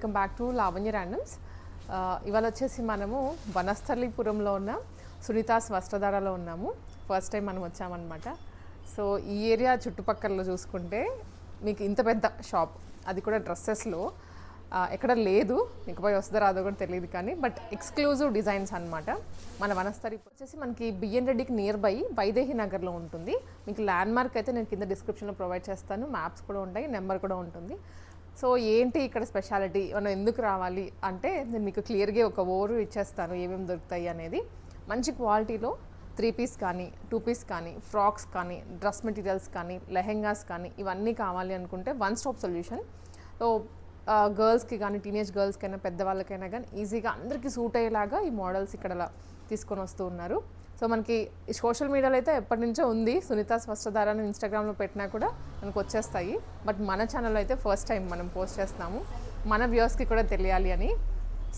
Welcome back to Lavanya randoms. ఇవాళ వచ్చేసి మనము వనస్థలిపురంలో ఉన్న సునీతాస్ వస్త్రధారలో ఉన్నాము. ఫస్ట్ టైం మనం వచ్చామన్నమాట. సో ఈ ఏరియా చుట్టుపక్కల చూసుకుంటే మీకు ఇంత పెద్ద షాప్, అది కూడా డ్రెస్సెస్లో ఎక్కడ లేదు. ఇకపై వస్తుందో రాదో కూడా తెలియదు కానీ బట్ ఎక్స్క్లూజివ్ డిజైన్స్ అనమాట. మన వనస్థలి వచ్చేసి మనకి బిఎన్ రెడ్డికి నియర్ బై వైదేహి నగర్లో ఉంటుంది. మీకు ల్యాండ్ మార్క్ అయితే నేను కింద డిస్క్రిప్షన్లో ప్రొవైడ్ చేస్తాను. మ్యాప్స్ కూడా ఉంటాయి, నెంబర్ కూడా ఉంటుంది. సో ఏంటి ఇక్కడ స్పెషాలిటీ, మనం ఎందుకు రావాలి అంటే నేను మీకు క్లియర్గా ఒక ఓవర్ ఇచ్చేస్తాను ఏమేమి దొరుకుతాయి అనేది. మంచి క్వాలిటీలో 3 పీస్ కానీ 2 పీస్ కానీ ఫ్రాక్స్ కానీ డ్రెస్ మెటీరియల్స్ కానీ లెహెంగాస్ కానీ ఇవన్నీ కావాలి అనుకుంటే వన్ స్టాప్ సొల్యూషన్. సో గర్ల్స్కి కానీ టీనేజ్ గర్ల్స్కైనా పెద్దవాళ్ళకైనా కానీ ఈజీగా అందరికీ సూట్ అయ్యేలాగా ఈ మోడల్స్ ఇక్కడ తీసుకొని వస్తూ ఉన్నారు. సో మనకి సోషల్ మీడియాలో అయితే ఎప్పటి నుంచో ఉంది, సునీతాస్ వస్త్రధారను ఇన్స్టాగ్రామ్లో పెట్టినా కూడా మనకు వచ్చేస్తాయి. బట్ మన ఛానల్లో అయితే ఫస్ట్ టైం మనం పోస్ట్ చేస్తున్నాము, మన వ్యూవర్స్కి కూడా తెలియాలి అని.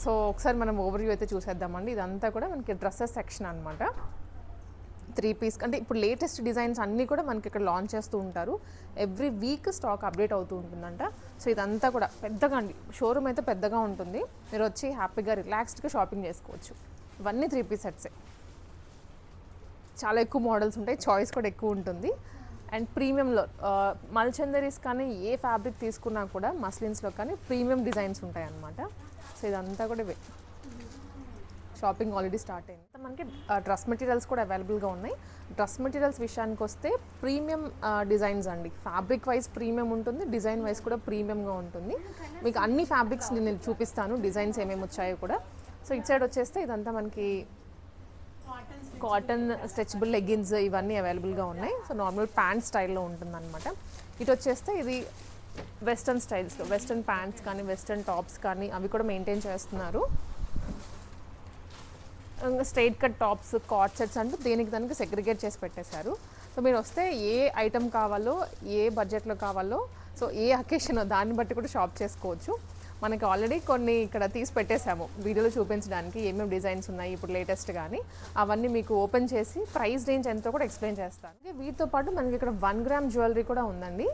సో ఒకసారి మనం ఓవర్వ్యూ అయితే చూసేద్దామండి. ఇదంతా కూడా మనకి డ్రెస్సెస్ సెక్షన్ అనమాట. 3 పీస్ అంటే ఇప్పుడు లేటెస్ట్ డిజైన్స్ అన్నీ కూడా మనకి ఇక్కడ లాంచ్ చేస్తూ ఉంటారు. ఎవ్రీ వీక్ స్టాక్ అప్డేట్ అవుతూ ఉంటుందంట. సో ఇదంతా కూడా పెద్దగా అండి, షోరూమ్ అయితే పెద్దగా ఉంటుంది. మీరు వచ్చి హ్యాపీగా రిలాక్స్డ్గా షాపింగ్ చేసుకోవచ్చు. ఇవన్నీ 3 పీస్ సెట్సే. చాలా ఎక్కువ మోడల్స్ ఉంటాయి, చాయిస్ కూడా ఎక్కువ ఉంటుంది. అండ్ ప్రీమియంలో మల్చందరీస్ కానీ ఏ ఫ్యాబ్రిక్ తీసుకున్నా కూడా మస్లిన్స్లో కానీ ప్రీమియం డిజైన్స్ ఉంటాయి అన్నమాట. సో ఇదంతా కూడా షాపింగ్ ఆల్రెడీ స్టార్ట్ అయింది. మనకి డ్రెస్ మెటీరియల్స్ కూడా అవైలబుల్గా ఉన్నాయి. డ్రెస్ మెటీరియల్స్ విషయానికి వస్తే ప్రీమియం డిజైన్స్ అండి. ఫ్యాబ్రిక్ వైజ్ ప్రీమియం ఉంటుంది, డిజైన్ వైజ్ కూడా ప్రీమియంగా ఉంటుంది. మీకు అన్ని ఫ్యాబ్రిక్స్ నేను చూపిస్తాను, డిజైన్స్ ఏమేమి వచ్చాయో కూడా. సో ఇటు సైడ్ వచ్చేస్తే ఇదంతా మనకి కాటన్ స్ట్రెచబుల్ లెగిన్స్ ఇవన్నీ అవైలబుల్గా ఉన్నాయి. సో నార్మల్ ప్యాంట్ స్టైల్లో ఉంటుందన్నమాట. ఇటు వచ్చేస్తే ఇది వెస్ట్రన్ స్టైల్స్లో వెస్ట్రన్ ప్యాంట్స్ కానీ వెస్ట్రన్ టాప్స్ కానీ అవి కూడా మెయింటైన్ చేస్తున్నారు. Straight cut tops, card sets అంటూ దేనికి దానికి సెగ్రిగేట్ చేసి పెట్టేశారు. సో మీరు వస్తే ఏ ఐటమ్ కావాలో, ఏ బడ్జెట్లో కావాలో, సో ఏ అకేషనో దాన్ని బట్టి కూడా షాప్ చేసుకోవచ్చు. మనకి ఆల్రెడీ కొన్ని ఇక్కడ తీసి పెట్టేశాము వీడియోలో చూపించడానికి ఏమేమి డిజైన్స్ ఉన్నాయి ఇప్పుడు లేటెస్ట్ కానీ. అవన్నీ మీకు ఓపెన్ చేసి ప్రైస్ రేంజ్ ఎంతో కూడా ఎక్స్ప్లెయిన్ చేస్తాను. వీటితో పాటు మనకి ఇక్కడ 1 గ్రామ్ జ్యువెలరీ కూడా ఉందండి.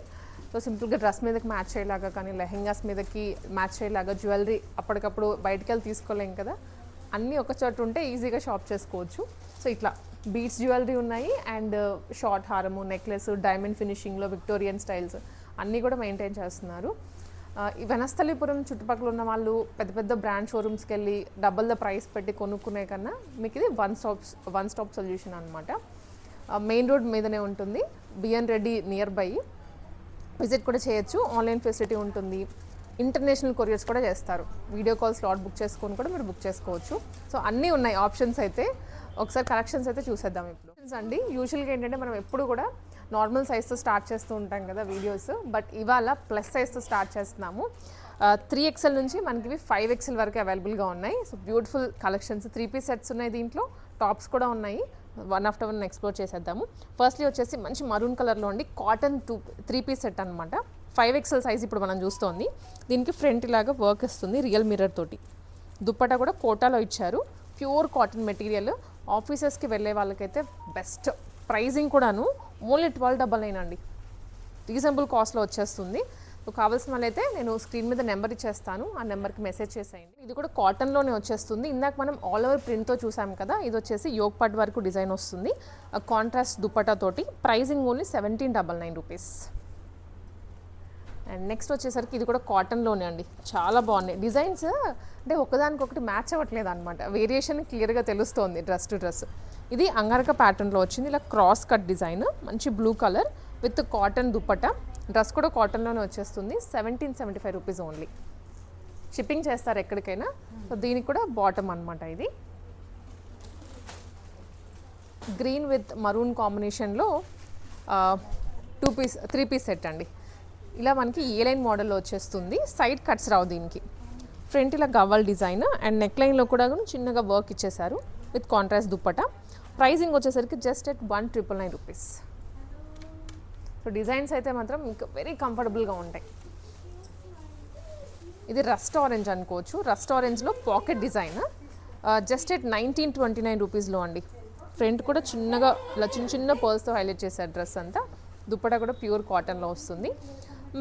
సో సింపుల్గా డ్రెస్ మీదకి మ్యాచ్ అయ్యేలాగా కానీ లెహెంగాస్ మీదకి మ్యాచ్ అయ్యేలాగా జ్యువెలరీ అప్పటికప్పుడు బయటికి వెళ్ళి తీసుకోలేం కదా, అన్నీ ఒక చోట ఉంటే ఈజీగా షాప్ చేసుకోవచ్చు. సో ఇట్లా బీట్స్ జ్యువెలరీ ఉన్నాయి అండ్ షార్ట్ హారము, నెక్లెస్, డైమండ్ ఫినిషింగ్లో విక్టోరియన్ స్టైల్స్ అన్నీ కూడా మెయింటైన్ చేస్తున్నారు. ఈ వనస్థలిపురం చుట్టుపక్కల ఉన్న వాళ్ళు పెద్ద పెద్ద బ్రాండ్ షోరూమ్స్కి వెళ్ళి డబల్ ద ప్రైస్ పెట్టి కొనుక్కునే కన్నా మీకు ఇది వన్ స్టాప్ సొల్యూషన్ అనమాట. మెయిన్ రోడ్ మీదనే ఉంటుంది, BN Reddy nearby. Visit కూడా చేయొచ్చు, ఆన్లైన్ ఫెసిలిటీ ఉంటుంది. ఇంటర్నేషనల్ కొరియర్స్ కూడా చేస్తారు. వీడియో కాల్ స్లాట్ బుక్ చేసుకొని కూడా మీరు బుక్ చేసుకోవచ్చు. సో అన్నీ ఉన్నాయి ఆప్షన్స్ అయితే. ఒకసారి కలెక్షన్స్ అయితే చూసేద్దాం ఇప్పుడు అండి. యూజువల్గా ఏంటంటే మనం ఎప్పుడు కూడా నార్మల్ సైజ్తో స్టార్ట్ చేస్తూ ఉంటాం కదా వీడియోస్, బట్ ఇవాళ ప్లస్ సైజ్తో స్టార్ట్ చేస్తున్నాము. 3XL నుంచి మనకి 5XL వరకు అవైలబుల్గా ఉన్నాయి. So beautiful collections, 3 piece sets ఉన్నాయి, దీంట్లో టాప్స్ కూడా ఉన్నాయి. వన్ ఆఫ్టర్ వన్ ఎక్స్ప్లోర్ చేసేద్దాము. ఫస్ట్లీ వచ్చేసి మంచి మరూన్ కలర్లో ఉండి కాటన్ 3 పీస్ సెట్ అనమాట. 5XL సైజ్ ఇప్పుడు మనం చూస్తోంది. దీనికి ఫ్రంట్ ఇలాగా వర్క్ ఇస్తుంది రియల్ మిర్రర్ తోటి. దుప్పటా కూడా కోటాలో ఇచ్చారు, ప్యూర్ కాటన్ మెటీరియల్. ఆఫీసెస్కి వెళ్ళే వాళ్ళకైతే బెస్ట్. ప్రైజింగ్ కూడాను ఓన్లీ 1299 అండి, రీజనబుల్ కాస్ట్లో వచ్చేస్తుంది. సో కావాల్సిన వాళ్ళైతే నేను స్క్రీన్ మీద నెంబర్ ఇచ్చేస్తాను, ఆ నెంబర్కి మెసేజ్ చేసేయండి. ఇది కూడా కాటన్లోనే వచ్చేస్తుంది. ఇందాక మనం ఆల్ ఓవర్ ప్రింట్తో చూసాం కదా, ఇది వచ్చేసి యోగ్ పార్ట్ వరకు డిజైన్ వస్తుంది కాంట్రాస్ట్ దుప్పటా తోటి. Pricing only 1799 rupees. And next వచ్చేసరికి ఇది కూడా కాటన్లోనే అండి, చాలా బాగున్నాయి డిజైన్స్. అంటే ఒకదానికొకటి మ్యాచ్ అవ్వట్లేదు అనమాట, వేరియేషన్ క్లియర్గా తెలుస్తోంది డ్రెస్ టు డ్రెస్. ఇది అంగారక ప్యాటర్న్లో వచ్చింది, ఇలా క్రాస్ కట్ డిజైన్, మంచి blue colour with cotton dupatta. Dress కూడా కాటన్లోనే వచ్చేస్తుంది. 1775 రూపీస్ ఓన్లీ. షిప్పింగ్ చేస్తారు ఎక్కడికైనా. సో దీనికి కూడా బాటమ్ అనమాట. ఇది గ్రీన్ విత్ మరూన్ కాంబినేషన్లో 3 పీస్ సెట్ అండి. ఇలా మనకి ఏ లైన్ మోడల్లో వచ్చేస్తుంది. సైడ్ కట్స్ రావు దీనికి. ఫ్రంట్ ఇలా గవ్వల్ డిజైన్ అండ్ నెక్ లైన్లో కూడా చిన్నగా వర్క్ ఇచ్చేసారు విత్ కాంట్రాస్ట్ దుప్పటా. ప్రైజింగ్ వచ్చేసరికి just at 1999 rupees. So designs అయితే మాత్రం మీకు వెరీ కంఫర్టబుల్గా ఉంటాయి. ఇది రస్ట్ ఆరెంజ్ అనుకోవచ్చు. రస్ట్ ఆరెంజ్లో పాకెట్ డిజైన్ జస్ట్ ఎట్ 1929 రూపీస్లో అండి. ఫ్రంట్ కూడా చిన్నగా ఇలా చిన్న చిన్న పర్ల్స్తో హైలైట్ చేశారు డ్రెస్ అంతా. దుప్పటా కూడా ప్యూర్ కాటన్లో వస్తుంది.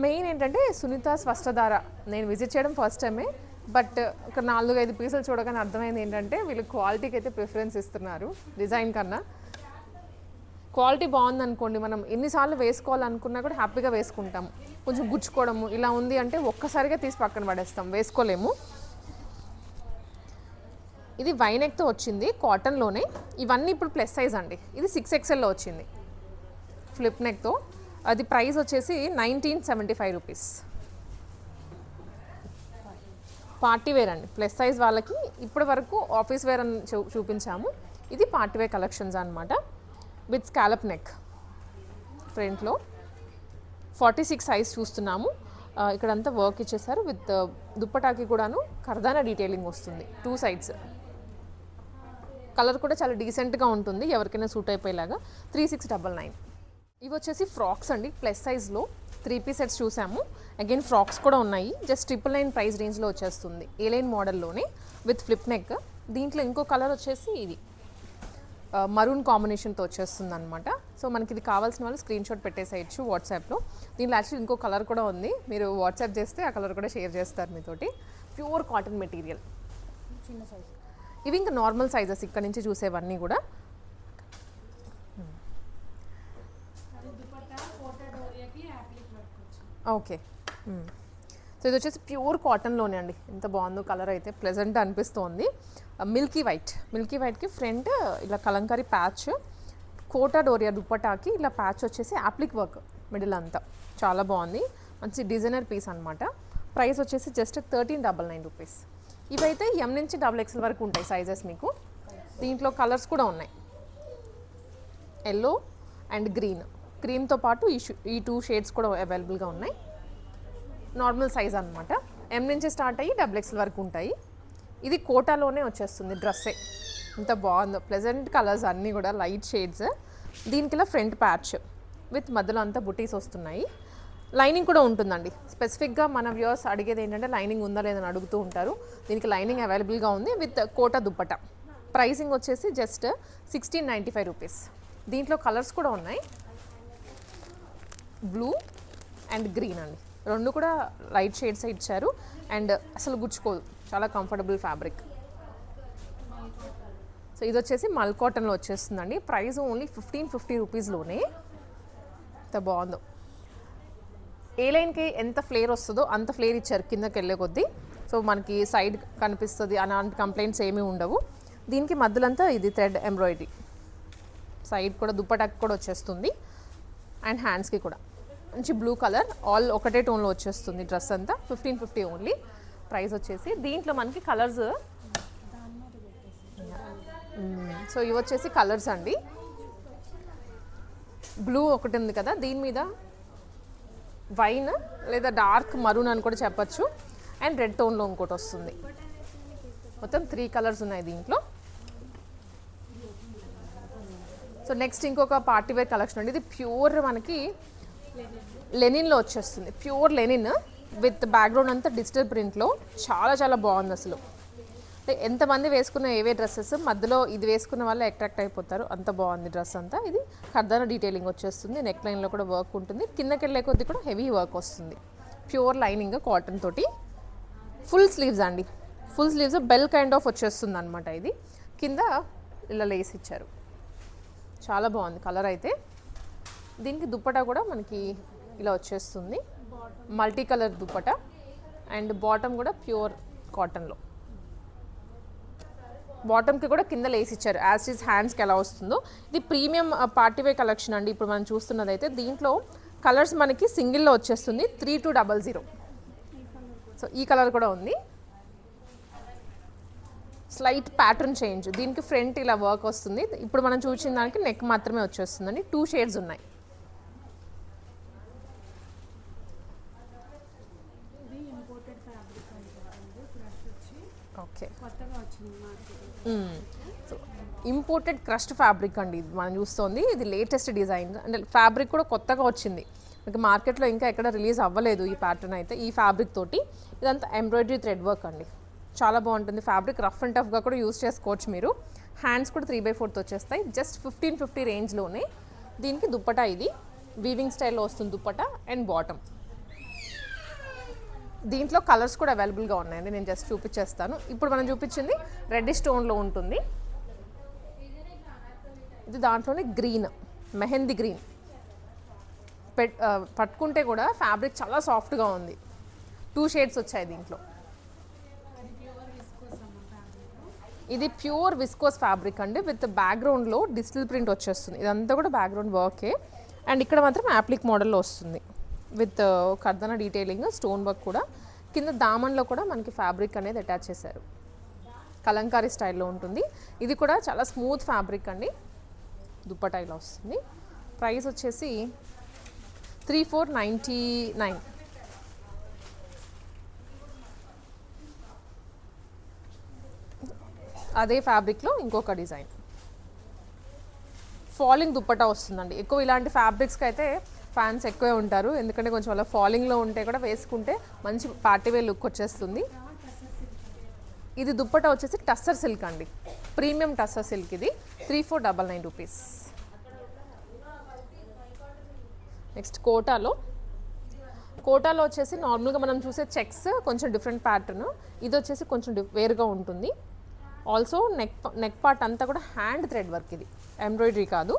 మెయిన్ ఏంటంటే సునీత స్వస్థధార నేను విజిట్ చేయడం ఫస్ట్ టైమే, బట్ ఒక 4-5 పీసులు చూడగానే అర్థమైంది ఏంటంటే వీళ్ళు క్వాలిటీకి అయితే ప్రిఫరెన్స్ ఇస్తున్నారు డిజైన్ కన్నా. క్వాలిటీ బాగుందనుకోండి, మనం ఎన్నిసార్లు వేసుకోవాలనుకున్నా కూడా హ్యాపీగా వేసుకుంటాం. కొంచెం గుచ్చుకోవడము ఇలా ఉంది అంటే ఒక్కసారిగా తీసి పక్కన పడేస్తాం, వేసుకోలేము. ఇది వైనెక్తో వచ్చింది కాటన్లోనే. ఇవన్నీ ఇప్పుడు ప్లస్ సైజ్ అండి. ఇది 6XLలో వచ్చింది ఫ్లిప్ నెక్తో. అది ప్రైస్ వచ్చేసి 1975 రూపీస్. పార్టీ వేర్ అండి, ప్లస్ సైజ్ వాళ్ళకి. ఇప్పటి వరకు ఆఫీస్ వేర్ అని చూపించాము. ఇది పార్టీ వేర్ కలెక్షన్స్ అనమాట. విత్ స్కాలప్ నెక్ ఫ్రంట్లో 46 సైజ్ చూస్తున్నాము. ఇక్కడంతా వర్క్ ఇచ్చేసారు. విత్ దుప్పటాకి కూడాను కర్దానా డీటెయిలింగ్ వస్తుంది 2 సైడ్స్. కలర్ కూడా చాలా డీసెంట్గా ఉంటుంది, ఎవరికైనా సూట్ అయిపోయేలాగా. 3699. ఇవి వచ్చేసి ఫ్రాక్స్ అండి, ప్లస్ సైజ్లో 3 పీస్ సెట్స్ చూసాము. అగైన్ ఫ్రాక్స్ కూడా ఉన్నాయి. జస్ట్ 999 ప్రైస్ రేంజ్లో వచ్చేస్తుంది. ఏలైన్ మోడల్లోనే విత్ ఫ్లిప్ నెక్. దీంట్లో ఇంకో కలర్ వచ్చేసి ఇది మరూన్ కాంబినేషన్తో వచ్చేస్తుంది అనమాట. సో మనకి ఇది కావాల్సిన వాళ్ళు స్క్రీన్ షాట్ పెట్టేసేయచ్చు వాట్సాప్లో. దీంట్లో యాక్చువల్లీ ఇంకో కలర్ కూడా ఉంది, మీరు వాట్సాప్ చేస్తే ఆ కలర్ కూడా షేర్ చేస్తారు మీతోటి. ప్యూర్ కాటన్ మెటీరియల్, చిన్న సైజ్. ఇవి ఇంకా నార్మల్ సైజెస్ ఇక్కడ నుంచి చూసేవన్నీ కూడా. ఓకే, సో ఇది వచ్చేసి ప్యూర్ కాటన్లోనే అండి. ఎంత బాగుందో కలర్ అయితే, ప్లెజెంట్ అనిపిస్తోంది. మిల్కీ వైట్కి ఫ్రంట్ ఇలా కలంకారీ ప్యాచ్, కోటా డోరియా దుప్పటాకి ఇలా ప్యాచ్ వచ్చేసి యాప్లిక్ వర్క్ మిడిల్ అంతా. చాలా బాగుంది, మంచి డిజైనర్ పీస్ అనమాట. ప్రైస్ వచ్చేసి జస్ట్ 1399 రూపీస్. ఇవైతే M నుంచి XXL వరకు ఉంటాయి సైజెస్ మీకు. దీంట్లో కలర్స్ కూడా ఉన్నాయి, ఎల్లో అండ్ గ్రీన్. క్రీమ్తో పాటు ఈ 2 షేడ్స్ కూడా అవైలబుల్గా ఉన్నాయి. నార్మల్ సైజ్ అనమాట. M నుంచి స్టార్ట్ అయ్యి XXL వరకు ఉంటాయి. ఇది కోటాలోనే వచ్చేస్తుంది డ్రెస్సే. ఇంత బాగుందో, ప్లెజెంట్ కలర్స్ అన్నీ కూడా లైట్ షేడ్స్. దీనికి ఇలా ఫ్రంట్ ప్యాచ్ విత్ మధ్యలో అంతా బుటీస్ వస్తున్నాయి. లైనింగ్ కూడా ఉంటుందండి. స్పెసిఫిక్గా మన వ్యూవర్స్ అడిగేది ఏంటంటే లైనింగ్ ఉందా లేదని అడుగుతూ ఉంటారు. దీనికి లైనింగ్ అవైలబుల్గా ఉంది విత్ కోటా దుప్పట. ప్రైసింగ్ వచ్చేసి జస్ట్ 1695 రూపీస్. దీంట్లో కలర్స్ కూడా ఉన్నాయి, బ్లూ అండ్ గ్రీన్ అండి. రెండు కూడా లైట్ షేడ్స్ ఇచ్చారు అండ్ అసలు గుచ్చుకోదు, చాలా కంఫర్టబుల్ ఫ్యాబ్రిక్. సో ఇది వచ్చేసి మల్ కాటన్లో వచ్చేస్తుందండి. Price only 1550 రూపీస్లోనే. ఎంత బాగుందో. ఏ లైన్కి ఎంత ఫ్లేర్ వస్తుందో అంత ఫ్లేర్ ఇచ్చారు కిందకి వెళ్ళే కొద్దీ. సో మనకి సైడ్ కనిపిస్తుంది అలాంటి కంప్లైంట్స్ ఏమీ ఉండవు. దీనికి మధ్యలంతా ఇది థ్రెడ్ ఎంబ్రాయిడరీ. సైడ్ కూడా దుప్పటాకి కూడా వచ్చేస్తుంది అండ్ హ్యాండ్స్కి కూడా మంచి బ్లూ కలర్, ఆల్ ఒకటే టోన్లో వచ్చేస్తుంది డ్రెస్ అంతా. 1550 ఓన్లీ. ప్రైస్ వచ్చేసి దీంట్లో మనకి కలర్స్. సో ఇవి వచ్చేసి కలర్స్ అండి. బ్లూ ఒకటి ఉంది కదా, దీని మీద వైన్ లేదా డార్క్ మరూన్ అని కూడా చెప్పచ్చు అండ్ రెడ్ టోన్లో ఇంకోటి వస్తుంది. మొత్తం 3 కలర్స్ ఉన్నాయి దీంట్లో. సో నెక్స్ట్ ఇంకొక పార్టీ వేర్ కలెక్షన్ అండి. ఇది ప్యూర్ మనకి లెనిన్లో వచ్చేస్తుంది. ప్యూర్ లెనిన్ విత్ బ్యాక్గ్రౌండ్ అంతా డిజిటల్ ప్రింట్లో. చాలా చాలా బాగుంది అసలు. ఎంతమంది వేసుకున్న ఏవే డ్రెస్సెస్ మధ్యలో ఇది వేసుకున్న వాళ్ళు అట్రాక్ట్ అయిపోతారు, అంత బాగుంది డ్రెస్ అంతా. ఇది కర్దానా డీటెయిలింగ్ వచ్చేస్తుంది, నెక్ లైన్లో కూడా వర్క్ ఉంటుంది, కిందకి వెళ్ళే కొద్ది కూడా హెవీ వర్క్ వస్తుంది. ప్యూర్ లైనింగ్ కాటన్ తోటి. ఫుల్ స్లీవ్స్ అండి, full sleeves bell kind of వచ్చేస్తుంది అనమాట. ఇది కింద ఇలా లేస్ ఇచ్చారు, చాలా బాగుంది కలర్ అయితే. దీనికి దుప్పటా కూడా మనకి ఇలా వచ్చేస్తుంది, multi colour dupatta and bottom కూడా ప్యూర్ కాటన్లో. బాటమ్కి కూడా కింద లేస్ ఇచ్చారు, యాజ్ ఇస్ హ్యాండ్స్కి ఎలా వస్తుందో. ఇది ప్రీమియం పార్టీవేర్ కలెక్షన్ అండి. ఇప్పుడు మనం చూస్తున్నది అయితే దీంట్లో కలర్స్ మనకి సింగిల్లో వచ్చేస్తుంది 3200. సో ఈ కలర్ కూడా ఉంది. స్లైట్ ప్యాటర్న్ చేంజ్, దీనికి ఫ్రంట్ ఇలా వర్క్ వస్తుంది. ఇప్పుడు మనం చూసిన దానికి నెక్ మాత్రమే వచ్చేస్తుందండి. 2 షేడ్స్ ఉన్నాయి. Okay, so imported crushed fabric అండి ఇది మనం చూస్తుంది. ఇది లేటెస్ట్ డిజైన్ అంటే ఫ్యాబ్రిక్ కూడా కొత్తగా వచ్చింది, మీకు మార్కెట్లో ఇంకా ఎక్కడ రిలీజ్ అవ్వలేదు ఈ ప్యాటర్న్ అయితే. ఈ ఫ్యాబ్రిక్ తోటి ఇదంతా ఎంబ్రాయిడరీ థ్రెడ్ వర్క్ అండి, చాలా బాగుంటుంది ఫ్యాబ్రిక్. రఫ్ అండ్ టఫ్గా కూడా యూస్ చేసుకోవచ్చు మీరు. హ్యాండ్స్ కూడా 3/4 వచ్చేస్తాయి. జస్ట్ 1550 రేంజ్లోనే. దీనికి దుప్పటా ఇది వీవింగ్ స్టైల్లో వస్తుంది దుప్పటా అండ్ బాటమ్. దీంట్లో కలర్స్ కూడా అవైలబుల్గా ఉన్నాయండి, నేను జస్ట్ చూపించేస్తాను. ఇప్పుడు మనం చూపించింది రెడ్ స్టోన్లో ఉంటుంది. ఇది దాంట్లోనే గ్రీన్, మెహందీ గ్రీన్. పట్టుకుంటే కూడా ఫ్యాబ్రిక్ చాలా సాఫ్ట్గా ఉంది. 2 షేడ్స్ వచ్చాయి దీంట్లో. ఇది ప్యూర్ విస్కోస్ ఫ్యాబ్రిక్ అండి, విత్ బ్యాక్గ్రౌండ్లో డిజిటల్ ప్రింట్ వచ్చేస్తుంది. ఇదంతా కూడా బ్యాక్గ్రౌండ్ వర్కే. అండ్ ఇక్కడ మాత్రం యాప్లిక్ మోడల్లో వస్తుంది విత్ కర్దన డీటెయిలింగ్, స్టోన్ వర్క్ కూడా. కింద దామన్లో కూడా మనకి ఫ్యాబ్రిక్ అనేది అటాచ్ చేశారు, కలంకారీ స్టైల్లో ఉంటుంది. ఇది కూడా చాలా స్మూత్ ఫ్యాబ్రిక్ అండి. దుప్పటా ఇలా వస్తుంది. ప్రైస్ వచ్చేసి 3499. అదే ఫ్యాబ్రిక్లో ఇంకొక డిజైన్ ఫాలింగ్ దుప్పటా వస్తుందండి. ఎక్కువ ఇలాంటి ఫ్యాబ్రిక్స్కి అయితే ఫ్యాన్స్ ఎక్కువే ఉంటారు, ఎందుకంటే కొంచెం అలా ఫాలింగ్లో ఉంటే కూడా వేసుకుంటే మంచి పార్టీవేర్ లుక్ వచ్చేస్తుంది. ఇది దుప్పటా వచ్చేసి టస్సర్ సిల్క్ అండి, ప్రీమియం టస్సర్ సిల్క్. ఇది 3499 రూపీస్. నెక్స్ట్ కోటాలో వచ్చేసి నార్మల్గా మనం చూసే చెక్స్ కొంచెం డిఫరెంట్ ప్యాటర్న్. ఇది వచ్చేసి కొంచెం వేరుగా ఉంటుంది. ఆల్సో నెక్ పార్ట్ అంతా కూడా హ్యాండ్ థ్రెడ్ వర్క్. ఇది ఎంబ్రాయిడరీ కాదు,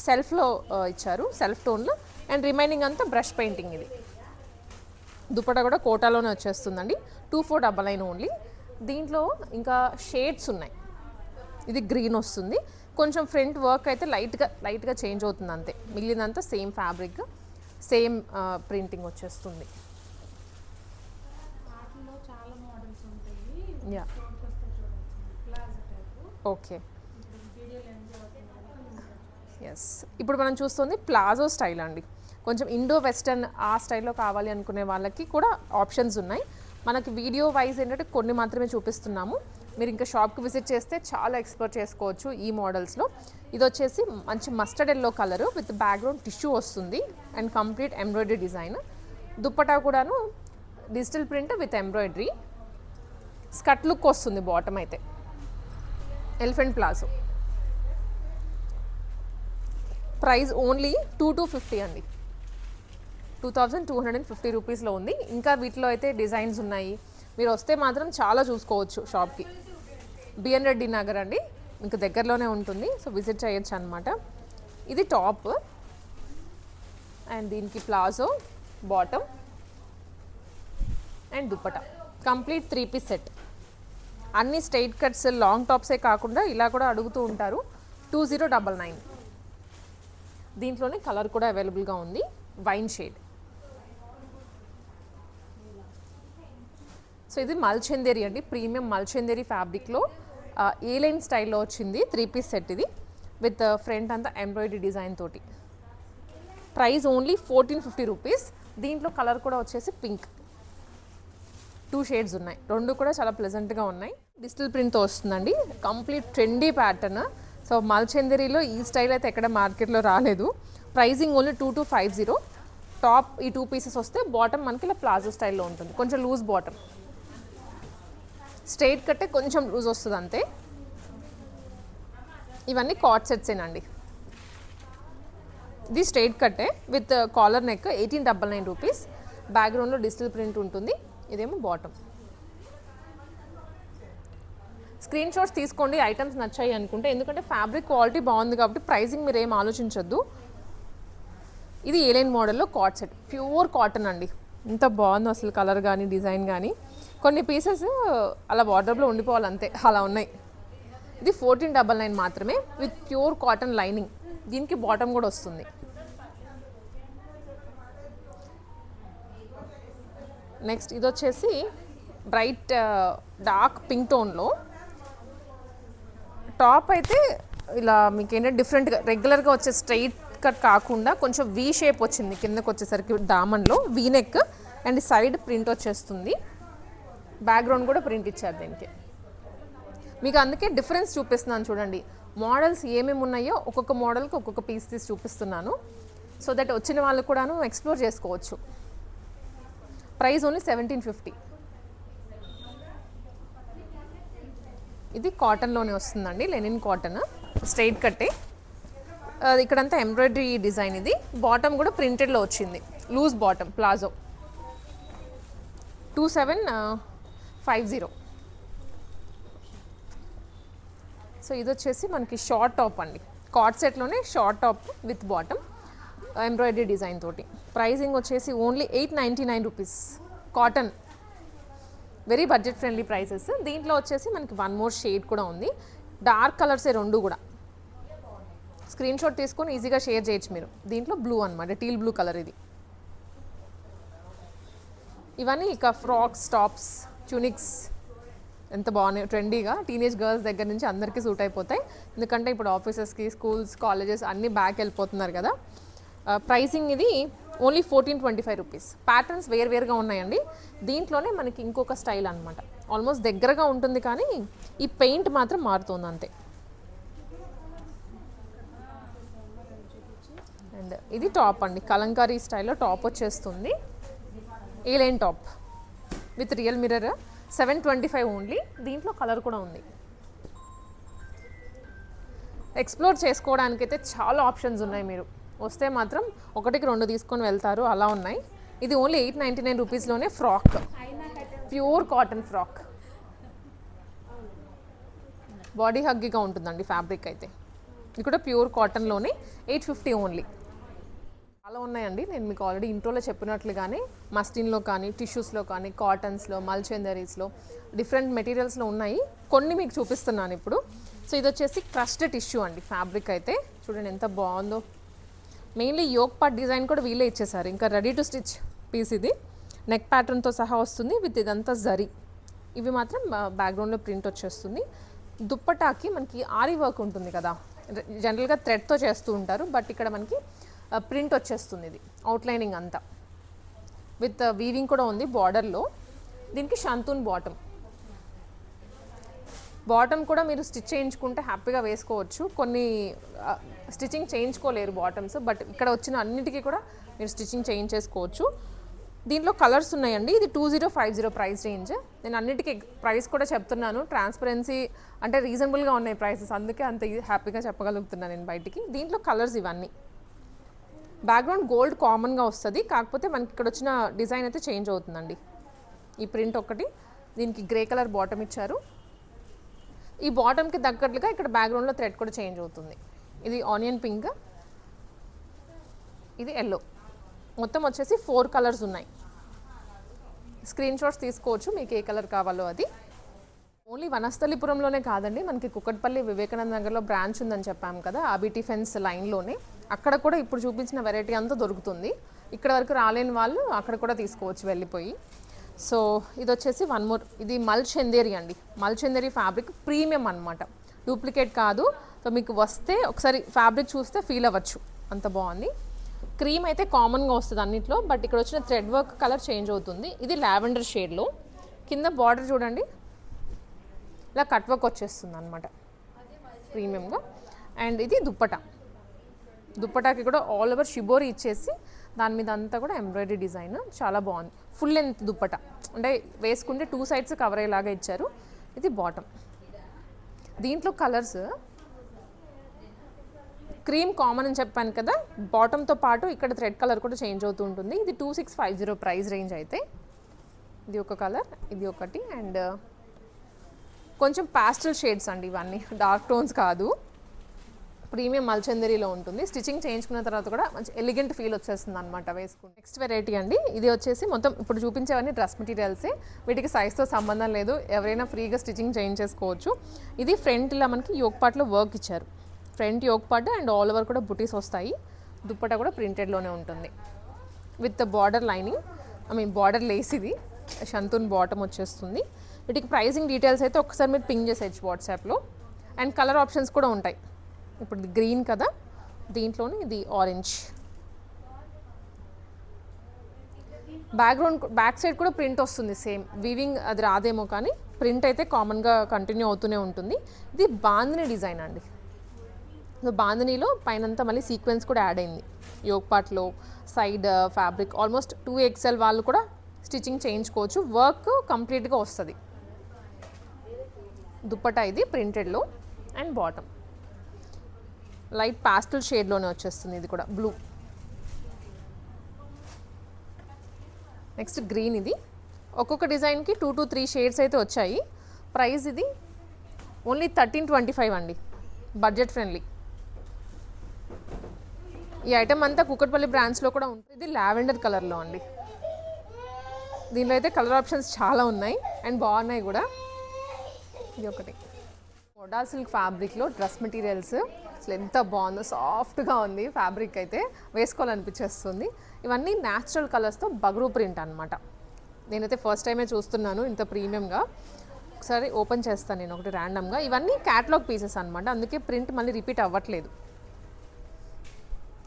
సెల్ఫ్లో ఇచ్చారు, సెల్ఫ్ టోన్లో. అండ్ రిమైనింగ్ అంతా బ్రష్ పెయింటింగ్. ఇది దుపట్టా కూడా కోటాలోనే వచ్చేస్తుందండి. 2499 ఓన్లీ. దీంట్లో ఇంకా షేడ్స్ ఉన్నాయి. ఇది గ్రీన్ వస్తుంది. కొంచెం ఫ్రంట్ వర్క్ అయితే లైట్గా చేంజ్ అవుతుంది అంతే, మిగిలినంతా సేమ్ ఫ్యాబ్రిక్, సేమ్ ప్రింటింగ్ వచ్చేస్తుంది. Yeah okay. ఎస్, ఇప్పుడు మనం చూస్తుంది ప్లాజో స్టైల్ అండి. కొంచెం ఇండో వెస్టర్న్ ఆ స్టైల్లో కావాలి అనుకునే వాళ్ళకి కూడా ఆప్షన్స్ ఉన్నాయి. మనకి వీడియో వైజ్ ఏంటంటే కొన్ని మాత్రమే చూపిస్తున్నాము. మీరు ఇంకా షాప్కి విజిట్ చేస్తే చాలా ఎక్స్ప్లోర్ చేసుకోవచ్చు ఈ మోడల్స్లో. ఇది వచ్చేసి మంచి mustard yellow colour with background tissue వస్తుంది and complete embroidery design. Dupatta కూడాను digital print with embroidery. Skirt look వస్తుంది బాటమ్ అయితే. Elephant palazzo. ప్రైస్ ఓన్లీ 2250 అండి, 2250 రూపీస్లో ఉంది. ఇంకా వీటిలో అయితే డిజైన్స్ ఉన్నాయి. మీరు వస్తే మాత్రం చాలా చూసుకోవచ్చు షాప్కి. బిఎన్ రెడ్డి నగర్ అండి, మీకు దగ్గరలోనే ఉంటుంది, సో విజిట్ చేయొచ్చు అనమాట. ఇది టాప్ అండ్ దీనికి palazzo, bottom and dupatta. Complete 3 piece set. అన్ని స్ట్రైట్ కట్స్ లాంగ్ టాప్సే కాకుండా ఇలా కూడా అడుగుతూ ఉంటారు. 2099. దీంట్లోనే కలర్ కూడా అవైలబుల్గా ఉంది, వైన్ షేడ్. సో ఇది మల్చందేరి అండి, ప్రీమియం మల్చందేరి ఫ్యాబ్రిక్లో ఏ లైన్ స్టైల్లో వచ్చింది 3 పీస్ సెట్. ఇది విత్ ఫ్రంట్ అంతా ఎంబ్రాయిడరీ డిజైన్ తోటి. Price only 1450 rupees. దీంట్లో కలర్ కూడా వచ్చేసి పింక్. 2 షేడ్స్ ఉన్నాయి, 2 కూడా చాలా ప్లెజెంట్గా ఉన్నాయి. డిజిటల్ ప్రింట్తో వస్తుందండి, కంప్లీట్ ట్రెండీ ప్యాటర్న్. సో మల్చందేరిలో ఈ స్టైల్ అయితే ఎక్కడ మార్కెట్లో రాలేదు. Pricing only 2250. టాప్ ఈ 2 పీసెస్ వస్తే బాటమ్ మనకి ఇలా ప్లాజో స్టైల్లో ఉంటుంది, కొంచెం లూజ్ బాటమ్. స్ట్రైట్ కట్టే కొంచెం లూజ్ వస్తుంది అంతే. ఇవన్నీ కాట్ సెట్సేనండి. ఇది స్ట్రైట్ కట్టే విత్ కాలర్ నెక్, 1899 రూపీస్. బ్యాక్గ్రౌండ్లో డిజిటల్ ప్రింట్ ఉంటుంది. ఇదేమో బాటమ్. స్క్రీన్ షాట్స్ తీసుకోండి ఐటమ్స్ నచ్చాయి అనుకుంటే, ఎందుకంటే ఫ్యాబ్రిక్ క్వాలిటీ బాగుంది కాబట్టి ప్రైజింగ్ మీరు ఏం ఆలోచించొద్దు. ఇది ఏ లైన్ మోడల్లో కాట్ సెట్, ప్యూర్ కాటన్ అండి. ఇంత బాగుంది అసలు, కలర్ కానీ డిజైన్ కానీ. కొన్ని పీసెస్ అలా వార్డ్రోబ్లో ఉండిపోవాలి అంతే, అలా ఉన్నాయి. ఇది 1499 మాత్రమే విత్ ప్యూర్ కాటన్ లైనింగ్. దీనికి బాటమ్ కూడా వస్తుంది. నెక్స్ట్ ఇది వచ్చేసి బ్రైట్ డార్క్ పింక్ టోన్లో టాప్. అయితే ఇలా మీకు ఏంటంటే డిఫరెంట్గా రెగ్యులర్గా వచ్చే స్ట్రైట్ కట్ కాకుండా కొంచెం వీ షేప్ వచ్చింది కిందకు వచ్చేసరికి. దామన్లో V neck and side print వచ్చేస్తుంది. బ్యాక్గ్రౌండ్ కూడా ప్రింట్ ఇచ్చారు దీనికి. మీకు అందుకే డిఫరెన్స్ చూపిస్తున్నాను చూడండి. మోడల్స్ ఏమేమి ఉన్నాయో ఒక్కొక్క మోడల్కి ఒక్కొక్క పీస్ తీసి చూపిస్తున్నాను, సో దట్ వచ్చిన వాళ్ళు కూడాను ఎక్స్ప్లోర్ చేసుకోవచ్చు. Price only 1750. ఇది కాటన్లోనే వస్తుందండి, లెనిన్ కాటన్, స్ట్రైట్ కట్టే. ఇక్కడంతా ఎంబ్రాయిడరీ డిజైన్. ఇది బాటమ్ కూడా ప్రింటెడ్లో వచ్చింది, లూజ్ బాటమ్ ప్లాజో. 2750. సో ఇది వచ్చేసి మనకి షార్ట్ టాప్ అండి, కార్డ్ సెట్లోనే short top with bottom embroidery design తోటి. ప్రైజింగ్ వచ్చేసి only 899 rupees. Cotton, very budget friendly prices. దీంట్లో వచ్చేసి మనకి వన్ మోర్ షేడ్ కూడా ఉంది, డార్క్ కలర్సే రెండు కూడా. స్క్రీన్ షాట్ తీసుకొని ఈజీగా షేర్ చేయొచ్చు మీరు. దీంట్లో బ్లూ అనమాట, టీల్ బ్లూ కలర్ ఇది. ఇవన్నీ ఇక ఫ్రాక్స్, టాప్స్, ట్యూనిక్స్ ఎంత బాగున్నాయి ట్రెండీగా. టీనేజ్ గర్ల్స్ దగ్గర నుంచి అందరికీ సూట్ అయిపోతాయి, ఎందుకంటే ఇప్పుడు ఆఫీసెస్కి, స్కూల్స్, కాలేజెస్ అన్నీ బ్యాక్ వెళ్ళిపోతున్నారు కదా. ప్రైసింగ్ ఇది ఓన్లీ 1425 రూపీస్. ప్యాటర్న్స్ వేరువేరుగా ఉన్నాయండి. దీంట్లోనే మనకి ఇంకొక స్టైల్ అనమాట, ఆల్మోస్ట్ దగ్గరగా ఉంటుంది కానీ ఈ పెయింట్ మాత్రం మారుతుంది అంతే. అండ్ ఇది టాప్ అండి, కలంకారీ స్టైల్లో టాప్ వచ్చేస్తుంది. A line top with real mirror, 725 only. దీంట్లో కలర్ కూడా ఉంది. ఎక్స్ప్లోర్ చేసుకోవడానికైతే చాలా ఆప్షన్స్ ఉన్నాయి, మీరు వస్తే మాత్రం ఒకటికి రెండు తీసుకొని వెళ్తారు, అలా ఉన్నాయి. ఇది ఓన్లీ 899 రూపీస్లోనే frock, pure cotton frock. Body హగ్గిగా ఉంటుందండి ఫ్యాబ్రిక్ అయితే. ఇది కూడా ప్యూర్ కాటన్లోనే 850 ఓన్లీ. చాలా ఉన్నాయండి, నేను మీకు ఆల్రెడీ ఇంట్రోలో చెప్పినట్లుగానే మస్టిన్లో కానీ, టిష్యూస్లో కానీ, కాటన్స్లో, మల్చెందరీస్లో, డిఫరెంట్ మెటీరియల్స్లో ఉన్నాయి. కొన్ని మీకు చూపిస్తున్నాను ఇప్పుడు. సో ఇది వచ్చేసి క్రష్డ్ టిష్యూ అండి ఫ్యాబ్రిక్ అయితే. చూడండి ఎంత బాగుందో. మెయిన్లీ యోక్ పార్ట్ డిజైన్ కూడా వీళ్ళే ఇచ్చేసారు, ఇంకా రెడీ టు స్టిచ్ పీస్ ఇది. నెక్ ప్యాటర్న్తో సహా వస్తుంది విత్ ఇదంతా జరీ. ఇవి మాత్రం బ్యాక్గ్రౌండ్లో ప్రింట్ వచ్చేస్తుంది. దుప్పటాకి మనకి ఆరి వర్క్ ఉంటుంది కదా, జనరల్గా థ్రెడ్తో చేస్తూ ఉంటారు, బట్ ఇక్కడ మనకి ప్రింట్ వచ్చేస్తుంది. ఇది అవుట్లైనింగ్ అంతా విత్ వీవింగ్ కూడా ఉంది బార్డర్లో. దీనికి షంతూన్ బాటమ్ కూడా మీరు స్టిచ్ చేయించుకుంటే హ్యాపీగా వేసుకోవచ్చు. కొన్ని స్టిచ్చింగ్ చేయించుకోలేరు బాటమ్స్, బట్ ఇక్కడ వచ్చిన అన్నిటికీ కూడా మీరు స్టిచ్చింగ్ చేయించేసుకోవచ్చు. దీంట్లో కలర్స్ ఉన్నాయండి. ఇది 2050 ప్రైస్ రేంజ్. నేను అన్నిటికీ ప్రైస్ కూడా చెప్తున్నాను, ట్రాన్స్పరెన్సీ అంటే రీజనబుల్గా ఉన్నాయి ప్రైసెస్, అందుకే అంత హ్యాపీగా చెప్పగలుగుతున్నాను నేను బయటికి. దీంట్లో కలర్స్ ఇవన్నీ. బ్యాక్గ్రౌండ్ గోల్డ్ కామన్గా వస్తుంది, కాకపోతే మనకి ఇక్కడ వచ్చిన డిజైన్ అయితే చేంజ్ అవుతుందండి. ఈ ప్రింట్ ఒకటి, దీనికి గ్రే కలర్ బాటమ్ ఇచ్చారు. ఈ బాటమ్కి తగ్గట్లుగా ఇక్కడ బ్యాక్గ్రౌండ్లో థ్రెడ్ కూడా చేంజ్ అవుతుంది. ఇది ఆనియన్ పింక్, ఇది ఎల్లో. మొత్తం వచ్చేసి 4 కలర్స్ ఉన్నాయి. స్క్రీన్ షాట్స్ తీసుకోవచ్చు మీకు ఏ కలర్ కావాలో అది. ఓన్లీ వనస్థలిపురంలోనే కాదండి, మనకి కుక్కట్పల్లి వివేకానంద నగర్లో బ్రాంచ్ ఉందని చెప్పాము కదా, ఆబిటీ ఫెన్స్ లైన్లోనే. అక్కడ కూడా ఇప్పుడు చూపించిన వెరైటీ అంతా దొరుకుతుంది. ఇక్కడ వరకు రాలేని వాళ్ళు అక్కడ కూడా తీసుకోవచ్చు వెళ్ళిపోయి. సో ఇది వచ్చేసి వన్ మోర్, ఇది మల్చెందేరి అండి. మల్చెందేరి ఫ్యాబ్రిక్ ప్రీమియం అనమాట, డూప్లికేట్ కాదు. సో మీకు వస్తే ఒకసారి ఫ్యాబ్రిక్ చూస్తే ఫీల్ అవ్వచ్చు, అంత బాగుంది. క్రీమ్ అయితే కామన్గా వస్తుంది అన్నిట్లో, బట్ ఇక్కడ వచ్చిన థ్రెడ్ వర్క్ కలర్ చేంజ్ అవుతుంది. ఇది లావెండర్ షేడ్లో. కింద బార్డర్ చూడండి, ఇలా కట్ వర్క్ వచ్చేస్తుంది అనమాట ప్రీమియంగా. అండ్ ఇది దుప్పటాకి కూడా ఆల్ ఓవర్ షిబోరి ఇచ్చేసి దాని మీద అంతా కూడా ఎంబ్రాయిడరీ డిజైన్, చాలా బాగుంది. ఫుల్ లెంత్ దుప్పట, అంటే వేసుకుంటే 2 సైడ్స్ కవర్ అయ్యేలాగా ఇచ్చారు. ఇది బాటమ్. దీంట్లో కలర్స్ క్రీమ్ కామన్ అని చెప్పాను కదా, బాటంతో పాటు ఇక్కడ థ్రెడ్ కలర్ కూడా చేంజ్ అవుతూ ఉంటుంది. ఇది 2650 ప్రైస్ రేంజ్ అయితే. ఇది ఒక కలర్, ఇది ఒకటి. అండ్ కొంచెం పాస్టల్ షేడ్స్ అండి ఇవన్నీ, డార్క్ టోన్స్ కాదు. ప్రీమియం మల్చందరీలో ఉంటుంది. స్టిచ్చింగ్ చేయించుకున్న తర్వాత కూడా మంచి ఎలిగెంట్ ఫీల్ వచ్చేస్తుంది అనమాట వేసుకుంటే. నెక్స్ట్ వెరైటీ అండి, ఇది వచ్చేసి మొత్తం ఇప్పుడు చూపించేవన్నీ డ్రెస్ మెటీరియల్సే, వీటికి సైజ్తో సంబంధం లేదు, ఎవరైనా ఫ్రీగా స్టిచ్చింగ్ చేయించేసుకోవచ్చు. ఇది ఫ్రంట్ ఇలా మనకి యోక్ పార్ట్లో వర్క్ ఇచ్చారు, front yoke part and all over కూడా బుటీస్ వస్తాయి. దుప్పట కూడా ప్రింటెడ్లోనే ఉంటుంది with border lining, border lace. ఇది షంతూన్ బాటమ్ వచ్చేస్తుంది. వీటికి ప్రైజింగ్ డీటెయిల్స్ అయితే ఒకసారి మీరు పింగ్ చేసేయచ్చు వాట్సాప్లో. అండ్ కలర్ ఆప్షన్స్ కూడా ఉంటాయి. ఇప్పుడు ఇది గ్రీన్ కదా, దీంట్లోనే ఇది ఆరెంజ్. బ్యాక్ సైడ్ కూడా ప్రింట్ వస్తుంది సేమ్, వీవింగ్ అది రాదేమో కానీ ప్రింట్ అయితే కామన్గా కంటిన్యూ అవుతూనే ఉంటుంది. ఇది బాందిని డిజైన్ అండి. సో బాందినీలో పైనంతా మళ్ళీ సీక్వెన్స్ కూడా యాడ్ అయింది. యోక్ పార్ట్లో సైడ్ ఫ్యాబ్రిక్ ఆల్మోస్ట్ 2XL వాళ్ళు కూడా స్టిచ్చింగ్ చేయించుకోవచ్చు, వర్క్ కంప్లీట్గా వస్తుంది. దుప్పటా ఇది ప్రింటెడ్లో. అండ్ బాటమ్ లైట్ పాస్టల్ షేడ్లోనే వచ్చేస్తుంది, ఇది కూడా బ్లూ. నెక్స్ట్ గ్రీన్, ఇది ఒక్కొక్క డిజైన్కి 2 to 3 షేడ్స్ అయితే వచ్చాయి. ప్రైస్ ఇది ఓన్లీ 1325 అండి, బడ్జెట్ ఫ్రెండ్లీ. ఈ ఐటమ్ అంతా కూకట్పల్లి బ్రాంచ్లో కూడా ఉంటుంది. ఇది లావెండర్ కలర్లో అండి. దీనిలో అయితే కలర్ ఆప్షన్స్ చాలా ఉన్నాయి అండ్ బాగున్నాయి కూడా. ఇది ఒకటి మోడా సిల్క్ ఫ్యాబ్రిక్లో డ్రెస్ మెటీరియల్స్, అసలు ఎంత బాగుందో, సాఫ్ట్గా ఉంది ఫ్యాబ్రిక్, అయితే వేసుకోవాలనిపించేస్తుంది. ఇవన్నీ న్యాచురల్ కలర్స్తో బగ్రూ ప్రింట్ అనమాట. నేనైతే ఫస్ట్ టైమే చూస్తున్నాను ఇంత ప్రీమియంగా. ఒకసారి ఓపెన్ చేస్తాను నేను ఒకటి ర్యాండమ్గా. ఇవన్నీ క్యాటలాగ్ పీసెస్ అనమాట, అందుకే ప్రింట్ మళ్ళీ రిపీట్ అవ్వట్లేదు.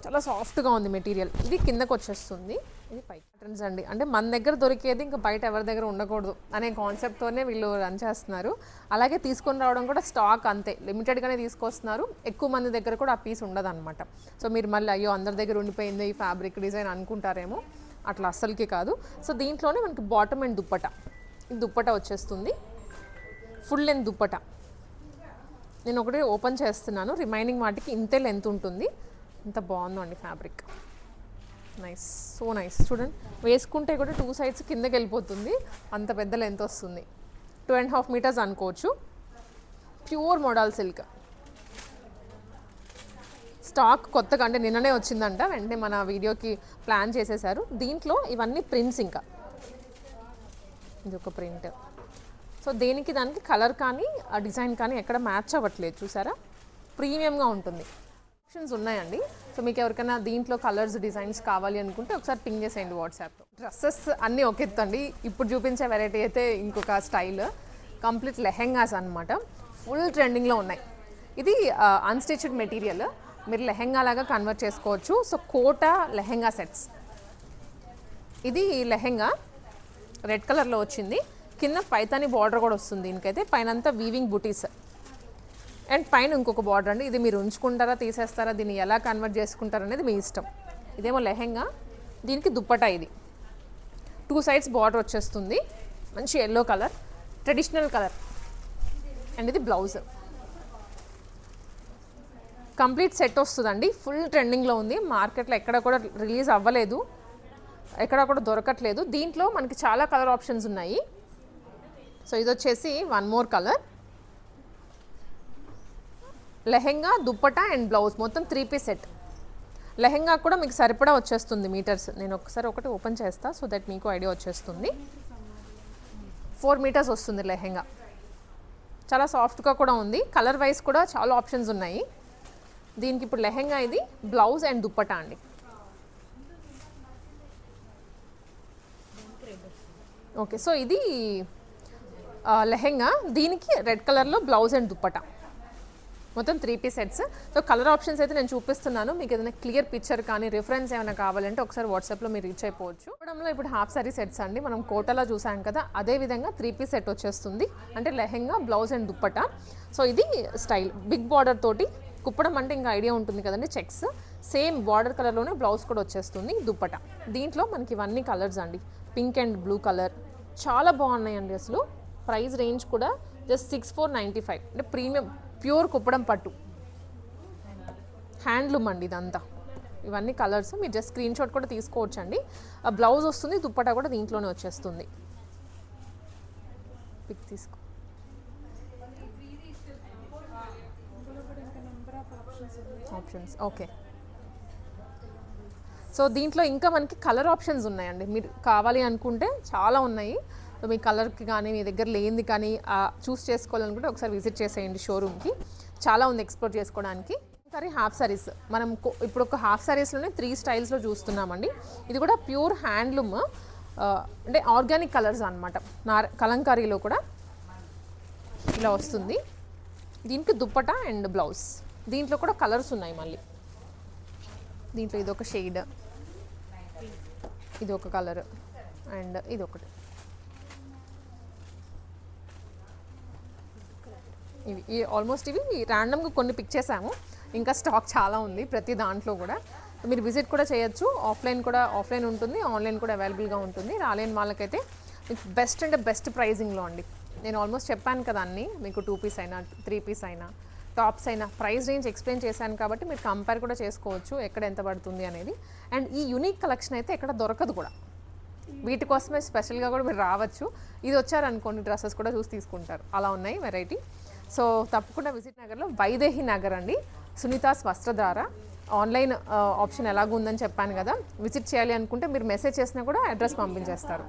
చాలా సాఫ్ట్గా ఉంది మెటీరియల్. ఇది కిందకు వచ్చేస్తుంది, ఇది పై ప్యాటర్న్స్ అండి. అంటే మన దగ్గర దొరికేది ఇంకా బయట ఎవరి దగ్గర ఉండకూడదు అనే కాన్సెప్ట్తోనే వీళ్ళు రన్ చేస్తున్నారు. అలాగే తీసుకొని రావడం కూడా స్టాక్ అంతే లిమిటెడ్గానే తీసుకొస్తున్నారు. ఎక్కువ మంది దగ్గర కూడా ఆ పీస్ ఉండదు అనమాట. సో మీరు మళ్ళీ అయ్యో అందరి దగ్గర ఉండిపోయింది ఈ ఫ్యాబ్రిక్ డిజైన్ అనుకుంటారేమో, అట్లా అస్సలకి కాదు. సో దీంట్లోనే మనకి బాటమ్ అండ్ దుప్పట, ఈ దుప్పట వచ్చేస్తుంది ఫుల్ లెంత్ దుప్పట. నేను ఒకటి ఓపెన్ చేస్తున్నాను, రిమైనింగ్ వాటికి ఇంతే లెంత్ ఉంటుంది. ఇంత బాగుందో అండి ఫ్యాబ్రిక్, నైస్, సో నైస్. చూడండి వేసుకుంటే కూడా 2 సైడ్స్ కిందకి వెళ్ళిపోతుంది, అంత పెద్ద లెంత్ వస్తుంది. 2.5 మీటర్స్ అనుకోవచ్చు. ప్యూర్ మోడల్ సిల్క్ స్టాక్ కొత్తగా, అంటే నిన్ననే వచ్చిందంట, వెంటనే మన వీడియోకి ప్లాన్ చేసేసారు. దీంట్లో ఇవన్నీ ప్రింట్స్, ఇంకా ఇది ఒక ప్రింట్. సో దేనికి దానికి కలర్ కానీ ఆ డిజైన్ కానీ ఎక్కడ మ్యాచ్ అవ్వట్లేదు, చూసారా, ప్రీమియంగా ఉంటుంది. ఆప్షన్స్ ఉన్నాయండి. సో మీకు ఎవరికైనా దీంట్లో కలర్స్ డిజైన్స్ కావాలి అనుకుంటే ఒకసారి పింగ్ చేసేయండి వాట్సాప్లో. డ్రెస్సెస్ అన్నీ ఒక ఎత్తు అండి. ఇప్పుడు చూపించే వెరైటీ అయితే ఇంకొక స్టైల్, కంప్లీట్ లెహెంగాస్ అనమాట, ఫుల్ ట్రెండింగ్లో ఉన్నాయి. ఇది అన్స్టిచ్డ్ మెటీరియల్, మీరు లెహెంగా లాగా కన్వర్ట్ చేసుకోవచ్చు. So Kota lehenga sets. ఇది లెహెంగా రెడ్ కలర్లో వచ్చింది, కింద పైతాని బార్డర్ కూడా వస్తుంది. దీనికైతే పైన అంతా వీవింగ్ బుటీస్ అండ్ పైన ఇంకొక బార్డర్ అండి. ఇది మీరు ఉంచుకుంటారా తీసేస్తారా, దీన్ని ఎలా కన్వర్ట్ చేసుకుంటారా అనేది మీ ఇష్టం. ఇదేమో లెహెంగా, దీనికి దుప్పటా. ఇది 2 సైడ్స్ బార్డర్ వచ్చేస్తుంది, మంచి yellow colour, traditional colour. And ఇది బ్లౌజ్. కంప్లీట్ సెట్ వస్తుందండి, ఫుల్ ట్రెండింగ్లో ఉంది. మార్కెట్లో ఎక్కడ కూడా రిలీజ్ అవ్వలేదు, ఎక్కడ కూడా దొరకట్లేదు. దీంట్లో మనకి చాలా కలర్ ఆప్షన్స్ ఉన్నాయి. సో ఇది వచ్చేసి 1 more colour. Lehenga, dupatta and blouse మొత్తం 3 పీస్ సెట్. లెహెంగా కూడా మీకు సరిపడా వచ్చేస్తుంది మీటర్స్. నేను ఒకటి ఓపెన్ చేస్తా సో దట్ మీకు ఐడియా వచ్చేస్తుంది. 4 మీటర్స్ వస్తుంది లెహెంగా. చాలా సాఫ్ట్గా కూడా ఉంది. కలర్ వైజ్ కూడా చాలా ఆప్షన్స్ ఉన్నాయి. దీనికి ఇప్పుడు లెహెంగా, ఇది బ్లౌజ్ అండ్ దుప్పటా అండి. ఓకే, సో ఇది లెహెంగా, దీనికి రెడ్ కలర్లో బ్లౌజ్ అండ్ దుప్పటా, మొత్తం 3 piece sets. So colour options అయితే నేను చూపిస్తున్నాను. మీకు ఏదైనా క్లియర్ పిక్చర్ కానీ రిఫరెన్స్ ఏమైనా కావాలంటే ఒకసారి వాట్సాప్లో మీరు రీచ్ అయిపోవచ్చు. ఇప్పుడు హాఫ్ సారీ సెట్స్ అండి. మనం కోటలో చూసాం కదా, అదే విధంగా 3 పీస్ సెట్ వచ్చేస్తుంది. అంటే lehenga, blouse and dupatta. So ఇది స్టైల్ బిగ్ బార్డర్ తోటి, కుప్పడం అంటే ఇంకా ఐడియా ఉంటుంది కదండి, చెక్స్. సేమ్ బార్డర్ కలర్లోనే బ్లౌజ్ కూడా వచ్చేస్తుంది, దుప్పటా. దీంట్లో మనకి ఇవన్నీ కలర్స్ అండి, పింక్ అండ్ బ్లూ కలర్, చాలా బాగున్నాయండి. అసలు ప్రైస్ రేంజ్ కూడా జస్ట్ 6495. అంటే ప్రీమియం ప్యూర్ కుప్పడం పట్టు, హ్యాండ్లూమ్ అండి ఇదంతా. ఇవన్నీ కలర్స్, మీరు జస్ట్ స్క్రీన్ షాట్ కూడా తీసుకోవచ్చు అండి. బ్లౌజ్ వస్తుంది, దుప్పటా కూడా దీంట్లోనే వచ్చేస్తుంది. పిక్ తీసుకో. Options okay. సో దీంట్లో ఇంకా మనకి కలర్ ఆప్షన్స్ ఉన్నాయండి. మీరు కావాలి అనుకుంటే చాలా ఉన్నాయి. సో మీ కలర్కి కానీ మీ దగ్గర లేనిది కానీ చూస్ చేసుకోవాలనుకుంటే ఒకసారి విజిట్ చేసేయండి షోరూమ్కి. చాలా ఉంది ఎక్స్ప్లోర్ చేసుకోవడానికి. సరే హాఫ్ సారీస్, మనం ఇప్పుడు ఒక హాఫ్ సారీస్లోనే 3 స్టైల్స్లో చూస్తున్నామండి. ఇది కూడా ప్యూర్ హ్యాండ్లూమ్, అంటే ఆర్గానిక్ కలర్స్ అనమాట. కలంకారీలో కూడా ఇలా వస్తుంది. దీనికి దుప్పటా అండ్ బ్లౌజ్. దీంట్లో కూడా కలర్స్ ఉన్నాయి మళ్ళీ. దీంట్లో ఇదొక షేడ్, ఇది ఒక కలర్ అండ్ ఇది ఒకటి. ఇవి ఆల్మోస్ట్ ఇవి ర్యాండమ్గా కొన్ని పిక్ చేసాము, ఇంకా స్టాక్ చాలా ఉంది ప్రతి దాంట్లో కూడా. మీరు విజిట్ కూడా చేయొచ్చు. ఆఫ్లైన్ ఉంటుంది, ఆన్లైన్ కూడా అవైలబుల్గా ఉంటుంది. రాలేని వాళ్ళకైతే మీకు బెస్ట్ అంటే బెస్ట్ ప్రైజింగ్లో అండి. నేను ఆల్మోస్ట్ చెప్పాను కదా అన్నీ, మీకు 2 పీస్ అయినా 3 పీస్ అయినా టాప్స్ అయినా ప్రైస్ రేంజ్ ఎక్స్ప్లెయిన్ చేశాను కాబట్టి మీరు కంపేర్ కూడా చేసుకోవచ్చు ఎక్కడ ఎంత పడుతుంది అనేది. అండ్ ఈ యూనిక్ కలెక్షన్ అయితే ఎక్కడ దొరకదు కూడా. వీటి కోసమే స్పెషల్గా కూడా మీరు రావచ్చు. ఇది వచ్చారనుకోండి డ్రెస్సెస్ కూడా చూసి తీసుకుంటారు, అలా ఉన్నాయి వెరైటీ. సో తప్పకుండా విజిట్ నగర్లో వైదేహి నగర్ అండి, సునీతాస్ వస్త్రధార. ఆన్లైన్ ఆప్షన్ ఎలాగుందని చెప్పాను కదా, విజిట్ చేయాలి అనుకుంటే మీరు మెసేజ్ చేసినా కూడా అడ్రస్ పంపించేస్తారు.